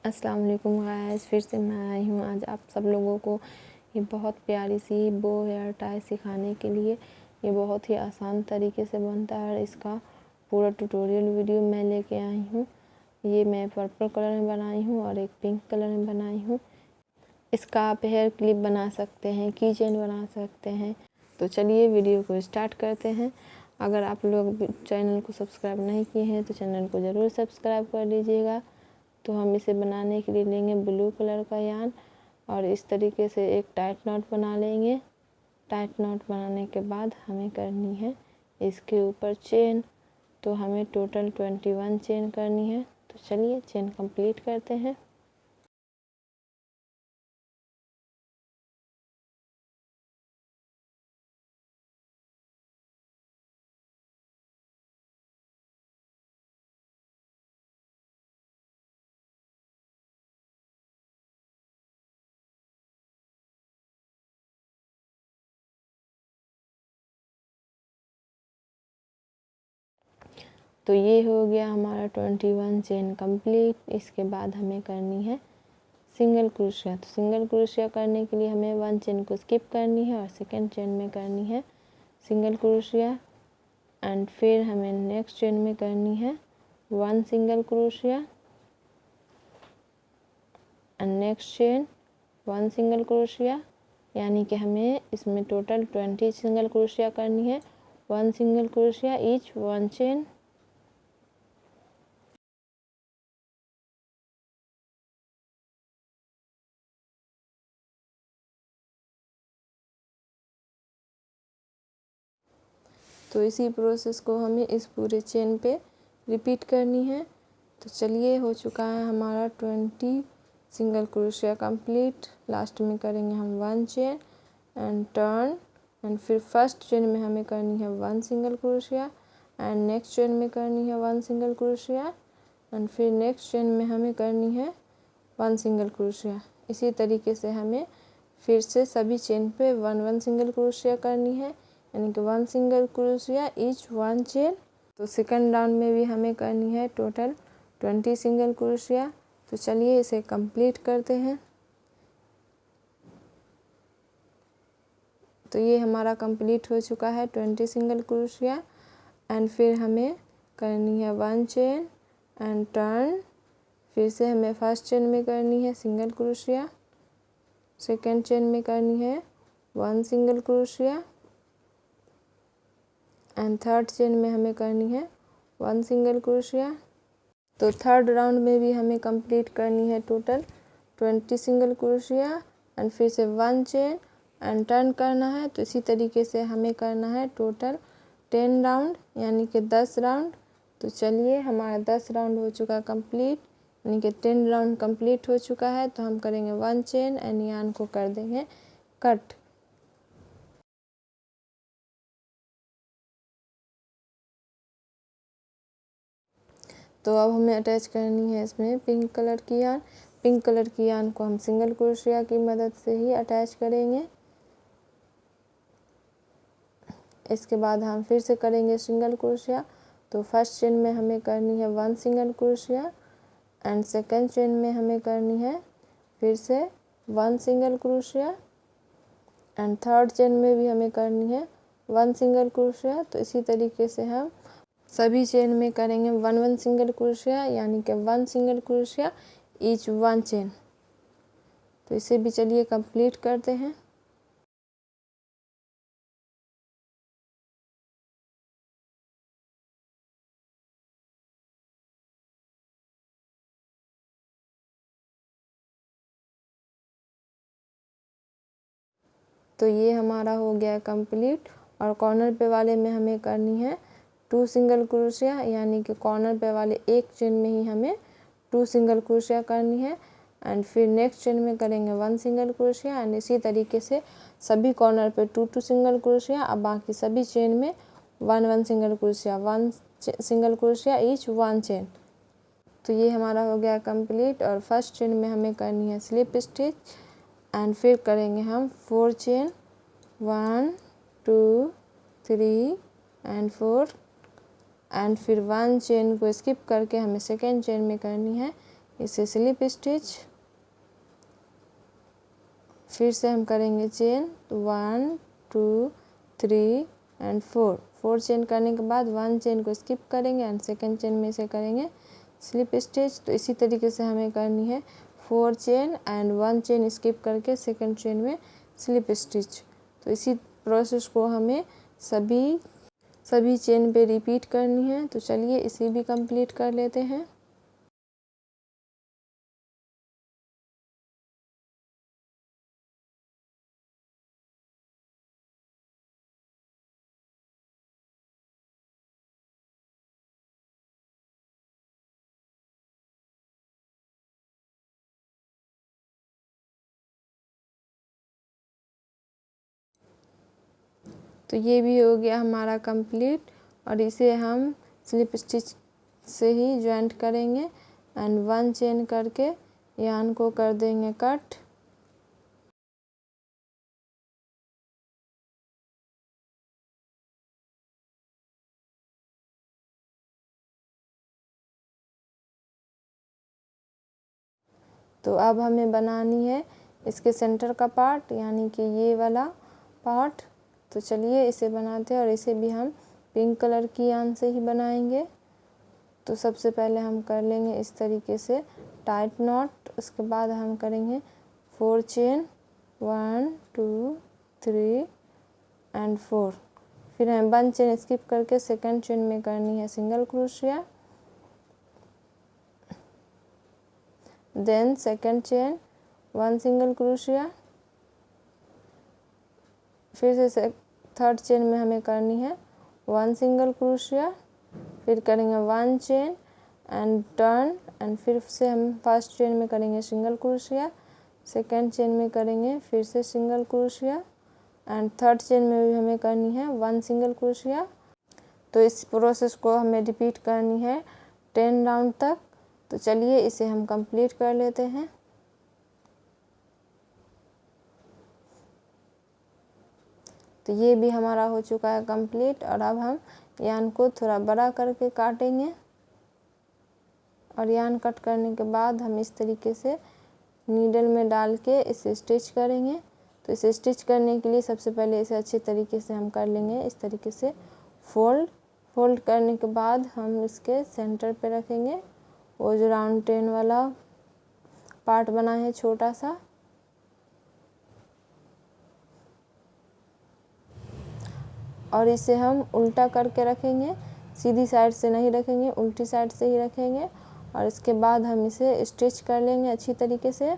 अस्सलाम वालेकुम गाइस, फिर से मैं आई हूँ आज आप सब लोगों को ये बहुत प्यारी सी बो हेयर टाई सिखाने के लिए। ये बहुत ही आसान तरीके से बनता है और इसका पूरा ट्यूटोरियल वीडियो मैं लेके आई हूँ। ये मैं पर्पल कलर में बनाई हूँ और एक पिंक कलर में बनाई हूँ। इसका आप हेयर क्लिप बना सकते हैं, की चेन बना सकते हैं। तो चलिए वीडियो को स्टार्ट करते हैं। अगर आप लोग चैनल को सब्सक्राइब नहीं किए हैं तो चैनल को ज़रूर सब्सक्राइब कर लीजिएगा। तो हम इसे बनाने के लिए लेंगे ब्लू कलर का यार्न और इस तरीके से एक टाइट नॉट बना लेंगे। टाइट नॉट बनाने के बाद हमें करनी है इसके ऊपर चेन। तो हमें टोटल 21 चेन करनी है। तो चलिए चेन कंप्लीट करते हैं। तो ये हो गया हमारा 21 चेन कंप्लीट। इसके बाद हमें करनी है सिंगल क्रोशिया। तो सिंगल क्रोशिया करने के लिए हमें 1 चेन को स्किप करनी है और सेकेंड चेन में करनी है सिंगल क्रोशिया। एंड फिर हमें नेक्स्ट चेन में करनी है 1 single crochet and next chain 1 single crochet, यानी कि हमें इसमें टोटल 20 सिंगल क्रोशिया करनी है। 1 सिंगल क्रोशिया ईच 1 चेन। तो इसी प्रोसेस को हमें इस पूरे चेन पे रिपीट करनी है। तो चलिए हो चुका है हमारा 20 सिंगल क्रोशिया कंप्लीट। लास्ट में करेंगे हम 1 चेन एंड टर्न एंड फिर फर्स्ट चेन में हमें करनी है 1 single crochet and next chain में करनी है 1 सिंगल क्रोशिया एंड फिर नेक्स्ट चेन में हमें करनी है 1 सिंगल क्रोशिया। इसी तरीके से हमें फिर से सभी चेन पे 1 सिंगल क्रोशिया करनी है, यानी कि 1 सिंगल क्रोशिया ईच 1 चेन। तो सेकंड राउंड में भी हमें करनी है टोटल 20 सिंगल क्रोशिया। तो चलिए इसे कंप्लीट करते हैं। तो ये हमारा कंप्लीट हो चुका है 20 सिंगल क्रोशिया एंड फिर हमें करनी है 1 चेन एंड टर्न। फिर से हमें फर्स्ट चेन में करनी है सिंगल क्रोशिया, सेकेंड चेन में करनी है 1 single crochet and third chain में हमें करनी है 1 सिंगल क्रोशिया। तो थर्ड राउंड में भी हमें कंप्लीट करनी है टोटल 20 सिंगल क्रोशिया एंड फिर से 1 चेन एंड टर्न करना है। तो इसी तरीके से हमें करना है टोटल 10 राउंड, यानी कि 10 राउंड। तो चलिए हमारा 10 राउंड हो चुका कंप्लीट, यानी कि 10 राउंड कंप्लीट हो चुका है। तो हम करेंगे 1 चेन एंड यार्न को कर देंगे कट। तो अब हमें अटैच करनी है इसमें पिंक कलर की यार्न। पिंक कलर की यार्न को हम सिंगल क्रोशिया की मदद से ही अटैच करेंगे। इसके बाद हम फिर से करेंगे सिंगल क्रोशिया। तो फर्स्ट चेन में हमें करनी है 1 single crochet and second chain में हमें करनी है फिर से 1 single crochet and third chain में भी हमें करनी है 1 सिंगल क्रोशिया। तो इसी तरीके से हम सभी चेन में करेंगे 1 सिंगल क्रोशिया, यानी कि 1 सिंगल क्रोशिया ईच 1 चेन। तो इसे भी चलिए कंप्लीट करते हैं। तो ये हमारा हो गया कंप्लीट और कॉर्नर पे वाले में हमें करनी है 2 सिंगल क्रोशिया, यानी कि कॉर्नर पे वाले एक चेन में ही हमें 2 सिंगल क्रोशिया करनी है एंड फिर नेक्स्ट चेन में करेंगे 1 सिंगल क्रोशिया एंड इसी तरीके से सभी कॉर्नर पे 2 सिंगल क्रोशिया। अब बाकी सभी चेन में 1 single crochet, 1 single crochet each 1 chain. तो ये हमारा हो गया कंप्लीट और फर्स्ट चेन में हमें करनी है स्लिप स्टिच एंड फिर करेंगे हम 4 चेन 1 2 3 एंड 4 एंड फिर 1 चेन को स्किप करके हमें सेकेंड चेन में करनी है इसे स्लिप स्टिच, फिर से हम करेंगे चेन 1 2 3 एंड 4 चेन करने के बाद 1 चेन को स्किप करेंगे एंड सेकेंड चेन में से करेंगे स्लिप स्टिच। तो इसी तरीके से हमें करनी है 4 चेन एंड 1 चेन स्किप करके सेकेंड चेन में स्लिप स्टिच। तो इसी प्रोसेस को हमें सभी चेन पे रिपीट करनी है। तो चलिए इसे भी कंप्लीट कर लेते हैं। तो ये भी हो गया हमारा कंप्लीट और इसे हम स्लिप स्टिच से ही ज्वाइंट करेंगे एंड 1 चेन करके यार्न को कर देंगे कट। तो अब हमें बनानी है इसके सेंटर का पार्ट, यानी कि ये वाला पार्ट। तो चलिए इसे बनाते हैं और इसे भी हम पिंक कलर की यार्न से ही बनाएंगे। तो सबसे पहले हम कर लेंगे इस तरीके से टाइट नॉट। उसके बाद हम करेंगे 4 चेन 1 2 3 एंड 4। फिर हमें 1 चेन स्किप करके सेकंड चेन में करनी है single crochet, then second chain 1 single crochet, फिर से थर्ड चेन में हमें करनी है 1 सिंगल क्रोशिया, फिर करेंगे 1 चेन एंड टर्न एंड फिर से हम फर्स्ट चेन में करेंगे सिंगल क्रोशिया, सेकंड चेन में करेंगे फिर से single crochet and third chain में भी हमें करनी है 1 सिंगल क्रोशिया। तो इस प्रोसेस को हमें रिपीट करनी है 10 राउंड तक। तो चलिए इसे हम कंप्लीट कर लेते हैं। तो ये भी हमारा हो चुका है कंप्लीट और अब हम यार्न को थोड़ा बड़ा करके काटेंगे और यार्न कट करने के बाद हम इस तरीके से नीडल में डाल के इसे स्टिच करेंगे। तो इसे स्टिच करने के लिए सबसे पहले इसे अच्छे तरीके से हम कर लेंगे इस तरीके से फोल्ड करने के बाद हम इसके सेंटर पे रखेंगे वो जो राउंड 10 वाला पार्ट बना है छोटा सा। और इसे हम उल्टा करके रखेंगे, सीधी साइड से नहीं रखेंगे, उल्टी साइड से ही रखेंगे और इसके बाद हम इसे स्टिच कर लेंगे अच्छी तरीके से।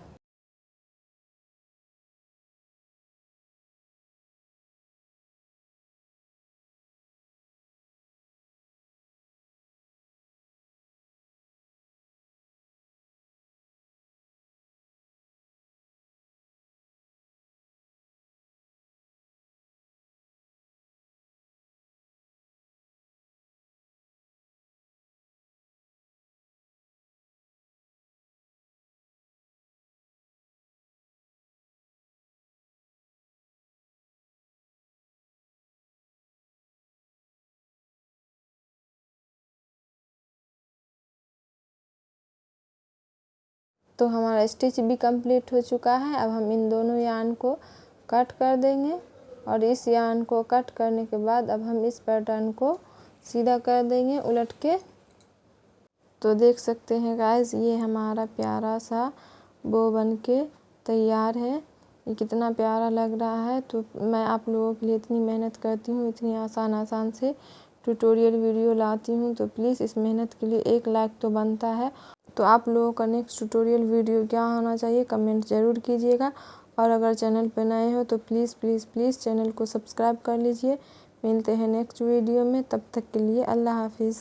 तो हमारा स्टिच भी कंप्लीट हो चुका है। अब हम इन दोनों यार्न को कट कर देंगे और इस यार्न को कट करने के बाद अब हम इस पैटर्न को सीधा कर देंगे उलट के। तो देख सकते हैं गाइस, ये हमारा प्यारा सा बो बन के तैयार है। ये कितना प्यारा लग रहा है। तो मैं आप लोगों के लिए इतनी मेहनत करती हूँ, इतनी आसान से ट्यूटोरियल वीडियो लाती हूँ, तो प्लीज़ इस मेहनत के लिए एक लाइक तो बनता है। तो आप लोगों का नेक्स्ट ट्यूटोरियल वीडियो क्या होना चाहिए कमेंट ज़रूर कीजिएगा और अगर चैनल पर नए हो तो प्लीज़ चैनल को सब्सक्राइब कर लीजिए। मिलते हैं नेक्स्ट वीडियो में, तब तक के लिए अल्लाह हाफिज़।